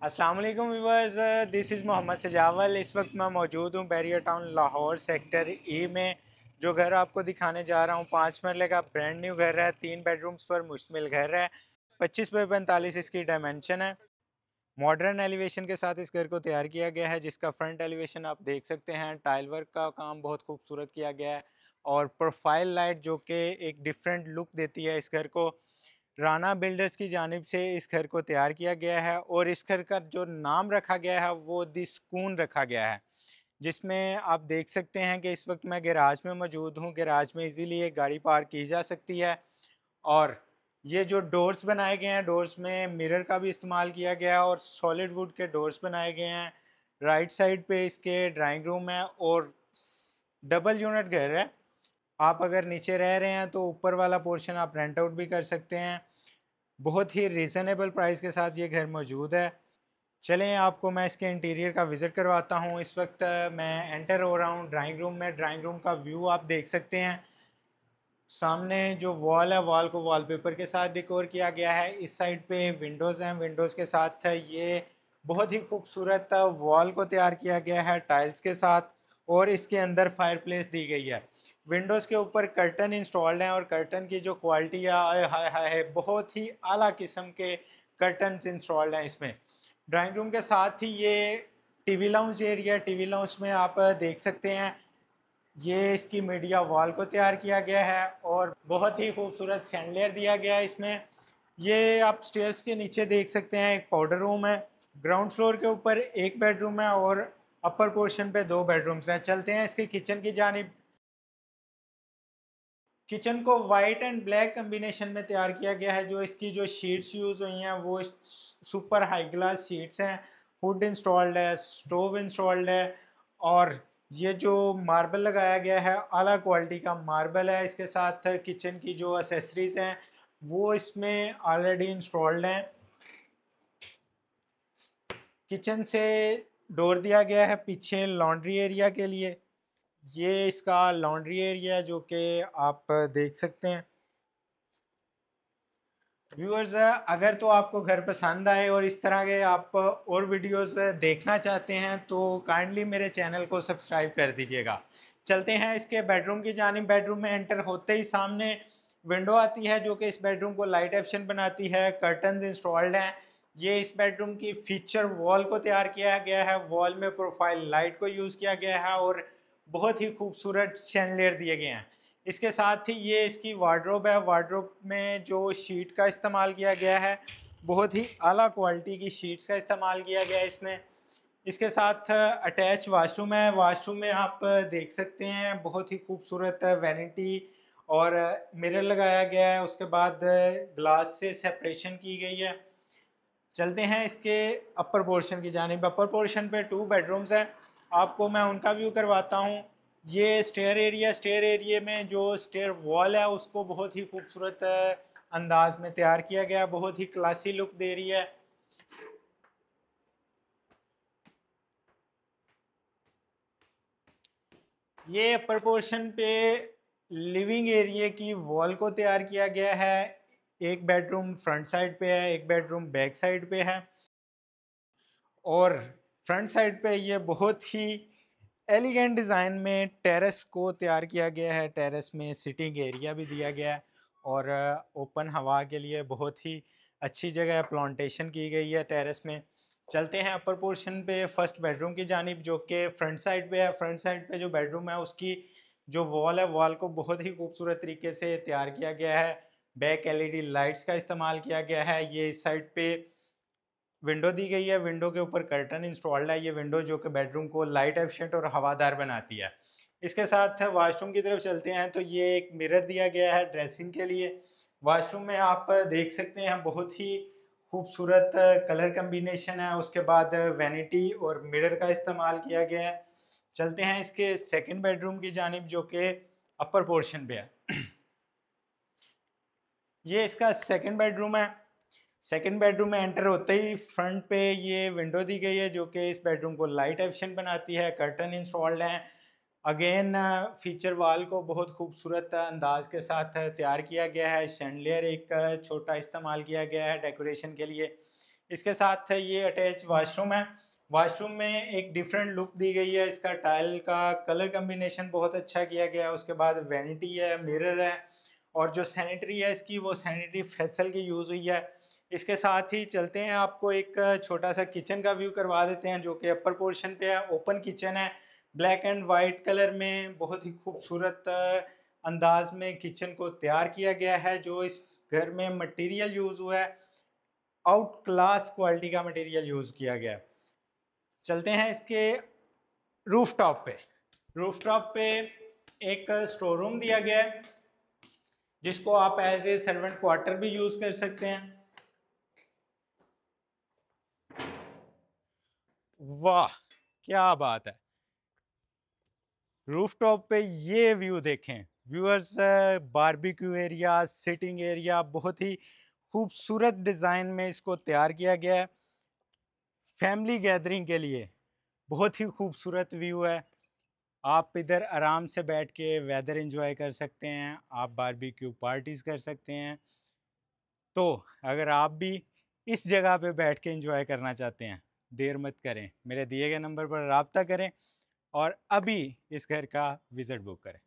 अस्सलाम वालेकुम viewers, this is Mohammad सजावल। इस वक्त मैं मौजूद हूँ बैरियर टाउन लाहौर सेक्टर ई में। जो घर आपको दिखाने जा रहा हूँ 5 मरले का ब्रांड न्यू घर है, 3 बेडरूम्स पर मुश्तमिल घर है। 25 बाई 45 इसकी डायमेंशन है। मॉडर्न एलिवेशन के साथ इस घर को तैयार किया गया है, जिसका फ्रंट एलिवेशन आप देख सकते हैं। टाइल वर्क का काम बहुत खूबसूरत किया गया है और प्रोफाइल लाइट जो कि एक डिफरेंट लुक देती है इस घर को। राना बिल्डर्स की जानिब से इस घर को तैयार किया गया है और इस घर का जो नाम रखा गया है वो दी सुकून रखा गया है, जिसमें आप देख सकते हैं कि इस वक्त मैं गैराज में मौजूद हूँ। गैराज में इजीली एक गाड़ी पार्क की जा सकती है और ये जो डोर्स बनाए गए हैं, डोर्स में मिरर का भी इस्तेमाल किया गया है और सॉलिड वुड के डोर्स बनाए गए हैं। राइट साइड पे इसके ड्राइंग रूम है और डबल यूनिट घर है। आप अगर नीचे रह रहे हैं तो ऊपर वाला पोर्शन आप रेंट आउट भी कर सकते हैं। बहुत ही रीज़नेबल प्राइस के साथ ये घर मौजूद है। चलें आपको मैं इसके इंटीरियर का विज़िट करवाता हूँ। इस वक्त मैं एंटर हो रहा हूँ ड्राइंग रूम में। ड्राइंग रूम का व्यू आप देख सकते हैं। सामने जो वॉल है, वॉल को वॉलपेपर के साथ डेकोर किया गया है। इस साइड पे विंडोज़ हैं, विंडोज़ के साथ ये बहुत ही खूबसूरत वॉल को तैयार किया गया है टाइल्स के साथ और इसके अंदर फायरप्लेस दी गई है। विंडोज़ के ऊपर कर्टन इंस्टॉल्ड हैं और कर्टन की जो क्वालिटी है, आय हाय हाय है, बहुत ही आला किस्म के कर्टन्स इंस्टॉल्ड हैं इसमें। ड्राइंग रूम के साथ ही ये TV lounge area, TV lounge में आप देख सकते हैं ये इसकी मीडिया वॉल को तैयार किया गया है और बहुत ही खूबसूरत सैंडलियर दिया गया है इसमें। ये आप स्टेयर्स के नीचे देख सकते हैं एक पाउडर रूम है। ग्राउंड फ्लोर के ऊपर एक बेडरूम है और अपर पोर्शन पे 2 बेडरूम्स हैं। चलते हैं इसके किचन की जानिब। किचन को वाइट एंड ब्लैक कम्बिनेशन में तैयार किया गया है। जो इसकी जो शीट्स यूज़ हुई हैं वो सुपर हाई ग्लास शीट्स हैं। हुड इंस्टॉल्ड है, स्टोव इंस्टॉल्ड है और ये जो मार्बल लगाया गया है आला क्वालिटी का मार्बल है। इसके साथ किचन की जो एसेसरीज हैं वो इसमें ऑलरेडी इंस्टॉल्ड हैं। किचन से डोर दिया गया है पीछे लॉन्ड्री एरिया के लिए। ये इसका लॉन्ड्री एरिया जो कि आप देख सकते हैं। व्यूअर्स, अगर तो आपको घर पसंद आए और इस तरह के आप और वीडियोस देखना चाहते हैं तो काइंडली मेरे चैनल को सब्सक्राइब कर दीजिएगा। चलते हैं इसके बेडरूम की जानिब। बेडरूम में एंटर होते ही सामने विंडो आती है जो कि इस बेडरूम को लाइट एफिशिएंट बनाती है। कर्टन्स इंस्टॉल्ड हैं। ये इस बेडरूम की फीचर वॉल को तैयार किया गया है। वॉल में प्रोफाइल लाइट को यूज़ किया गया है और बहुत ही खूबसूरत शैंडलियर दिए गए हैं। इसके साथ ही ये इसकी वार्डरोब है। वार्डरोब में जो शीट का इस्तेमाल किया गया है बहुत ही आला क्वालिटी की शीट्स का इस्तेमाल किया गया है इसमें। इसके साथ अटैच वाशरूम है। वाशरूम में आप देख सकते हैं बहुत ही खूबसूरत वैनिटी और मिरर लगाया गया है। उसके बाद ग्लास से सेपरेशन की गई है। चलते हैं इसके अपर पोर्शन की जानिब। अपर पोर्शन पे 2 बेडरूम्स हैं। आपको मैं उनका व्यू करवाता हूँ। ये स्टेयर एरिया, स्टेयर एरिया में जो स्टेयर वॉल है उसको बहुत ही खूबसूरत अंदाज में तैयार किया गया, बहुत ही क्लासी लुक दे रही है। ये अपर पोर्शन पे लिविंग एरिया की वॉल को तैयार किया गया है। एक बेडरूम फ्रंट साइड पे है, एक बेडरूम बैक साइड पे है और फ्रंट साइड पे ये बहुत ही एलिगेंट डिज़ाइन में टेरेस को तैयार किया गया है। टेरेस में सिटिंग एरिया भी दिया गया है और ओपन हवा के लिए बहुत ही अच्छी जगह प्लांटेशन की गई है टेरेस में। चलते हैं अपर पोर्शन पे फर्स्ट बेडरूम की जानिब जो कि फ्रंट साइड पे है। फ्रंट साइड पे जो बेडरूम है उसकी जो वॉल है, वॉल को बहुत ही खूबसूरत तरीके से तैयार किया गया है। बैक एलईडी लाइट्स का इस्तेमाल किया गया है। ये इस साइड पे विंडो दी गई है। विंडो के ऊपर कर्टन इंस्टॉल्ड है। ये विंडो जो कि बेडरूम को लाइट एफिशिएंट और हवादार बनाती है। इसके साथ वॉशरूम की तरफ चलते हैं तो ये एक मिरर दिया गया है ड्रेसिंग के लिए। वॉशरूम में आप देख सकते हैं बहुत ही खूबसूरत कलर कम्बिनेशन है। उसके बाद वैनिटी और मिरर का इस्तेमाल किया गया है। चलते हैं इसके सेकंड बेडरूम की जानिब जो कि अपर पोर्शन पे है। ये इसका सेकंड बेडरूम है। सेकंड बेडरूम में एंटर होते ही फ्रंट पे ये विंडो दी गई है जो कि इस बेडरूम को लाइट एफिशिएंट बनाती है। कर्टन इंस्टॉल्ड हैं। अगेन फीचर वाल को बहुत खूबसूरत अंदाज के साथ तैयार किया गया है। शैंडलियर एक छोटा इस्तेमाल किया गया है डेकोरेशन के लिए। इसके साथ ये अटैच वॉशरूम है। वॉशरूम में एक डिफरेंट लुक दी गई है, इसका टाइल का कलर कम्बिनेशन बहुत अच्छा किया गया है। उसके बाद वैनिटी है, मिरर है, और जो सैनिटरी है इसकी वो सैनिटरी फेसल की यूज़ हुई है। इसके साथ ही चलते हैं, आपको एक छोटा सा किचन का व्यू करवा देते हैं जो कि अपर पोर्शन पे है। ओपन किचन है, ब्लैक एंड वाइट कलर में बहुत ही खूबसूरत अंदाज में किचन को तैयार किया गया है। जो इस घर में मटेरियल यूज़ हुआ है, आउट क्लास क्वालिटी का मटेरियल यूज़ किया गया है। चलते हैं इसके रूफटॉप पे। रूफटॉप पे एक स्टोर रूम दिया गया है जिसको आप एज ए सर्वेंट क्वार्टर भी यूज कर सकते हैं। वाह, क्या बात है! रूफटॉप पे ये व्यू देखें viewers, barbecue area, sitting area, बहुत ही खूबसूरत डिज़ाइन में इसको तैयार किया गया है फैमिली गैदरिंग के लिए। बहुत ही खूबसूरत व्यू है। आप इधर आराम से बैठ के वेदर एंजॉय कर सकते हैं, आप बारबेक्यू पार्टीज कर सकते हैं। तो अगर आप भी इस जगह पे बैठ के एंजॉय करना चाहते हैं, देर मत करें, मेरे दिए गए नंबर पर रब्ता करें और अभी इस घर का विज़िट बुक करें।